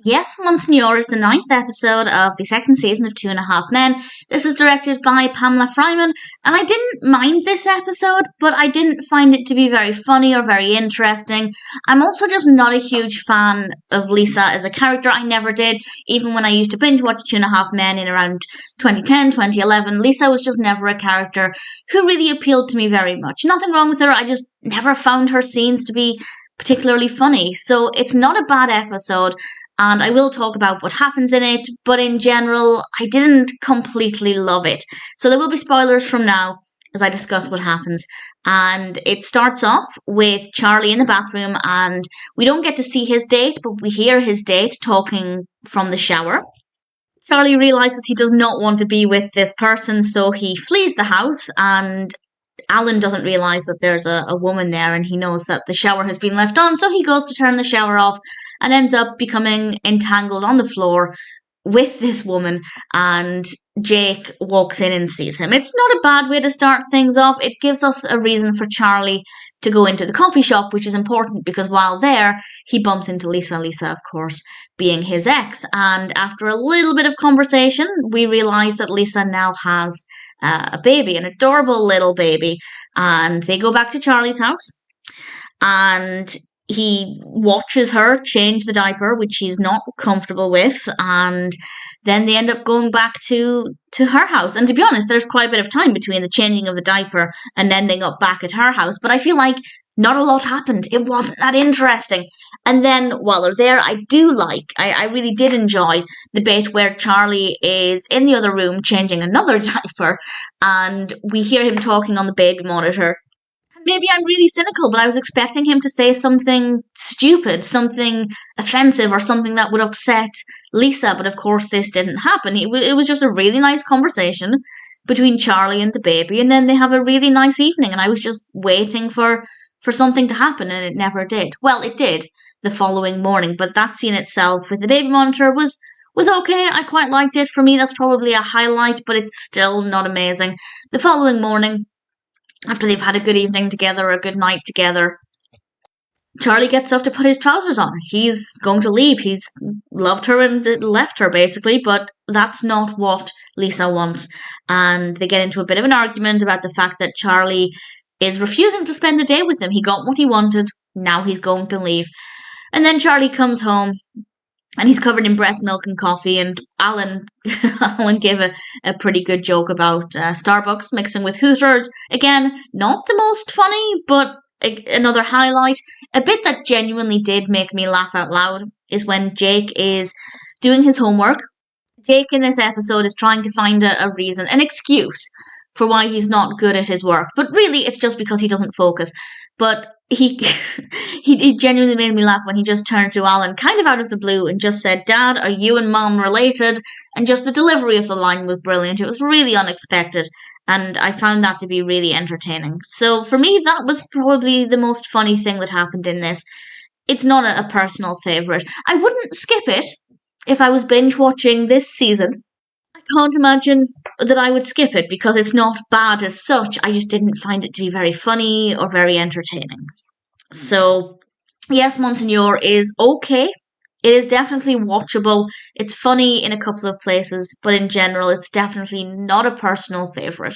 Yes, Monsignor is the ninth episode of the second season of 2.5 Men. This is directed by Pamela Fryman, and I didn't mind this episode, but I didn't find it to be very funny or very interesting. I'm also just not a huge fan of Lisa as a character. I never did, even when I used to binge watch 2.5 Men in around 2010, 2011. Lisa was just never a character who really appealed to me very much. Nothing wrong with her, I just never found her scenes to be particularly funny. So it's not a bad episode, and I will talk about what happens in it, but in general, I didn't completely love it. So there will be spoilers from now as I discuss what happens. And it starts off with Charlie in the bathroom, and we don't get to see his date, but we hear his date talking from the shower. Charlie realizes he does not want to be with this person, so he flees the house, and Alan doesn't realise that there's a woman there, and he knows that the shower has been left on, so he goes to turn the shower off and ends up becoming entangled on the floor with this woman, and Jake walks in and sees him. It's not a bad way to start things off. It gives us a reason for Charlie to go into the coffee shop, which is important because while there, he bumps into Lisa. Lisa, of course, being his ex. And after a little bit of conversation, we realise that Lisa now has a baby, an adorable little baby. And they go back to Charlie's house, and he watches her change the diaper, which he's not comfortable with, and then they end up going back to her house. And to be honest, there's quite a bit of time between the changing of the diaper and ending up back at her house, but I feel like not a lot happened. It wasn't that interesting. And then while they're there, I really did enjoy the bit where Charlie is in the other room changing another diaper, and we hear him talking on the baby monitor. Maybe I'm really cynical, but I was expecting him to say something stupid, something offensive, or something that would upset Lisa. But of course, this didn't happen. It was just a really nice conversation between Charlie and the baby, and then they have a really nice evening. And I was just waiting for something to happen, and it never did. Well, it did the following morning, but that scene itself with the baby monitor was okay. I quite liked it. For me, that's probably a highlight, but it's still not amazing. The following morning, after they've had a good evening together, a good night together, Charlie gets up to put his trousers on. He's going to leave. He's loved her and left her, basically, but that's not what Lisa wants. And they get into a bit of an argument about the fact that Charlie is refusing to spend the day with him. He got what he wanted. Now he's going to leave. And then Charlie comes home, and he's covered in breast milk and coffee, and Alan gave a pretty good joke about Starbucks mixing with Hooters. Again, not the most funny, but another highlight. A bit that genuinely did make me laugh out loud is when Jake is doing his homework. Jake in this episode is trying to find a reason, an excuse for why he's not good at his work. But really, it's just because he doesn't focus. But he genuinely made me laugh when he just turned to Alan, kind of out of the blue, and just said, "Dad, are you and Mom related?" And just the delivery of the line was brilliant. It was really unexpected, and I found that to be really entertaining. So for me, that was probably the most funny thing that happened in this. It's not a personal favourite. I wouldn't skip it if I was binge watching this season. I can't imagine that I would skip it because it's not bad as such. I just didn't find it to be very funny or very entertaining. So, yes, Monsignor is okay. It is definitely watchable. It's funny in a couple of places, but in general, it's definitely not a personal favourite.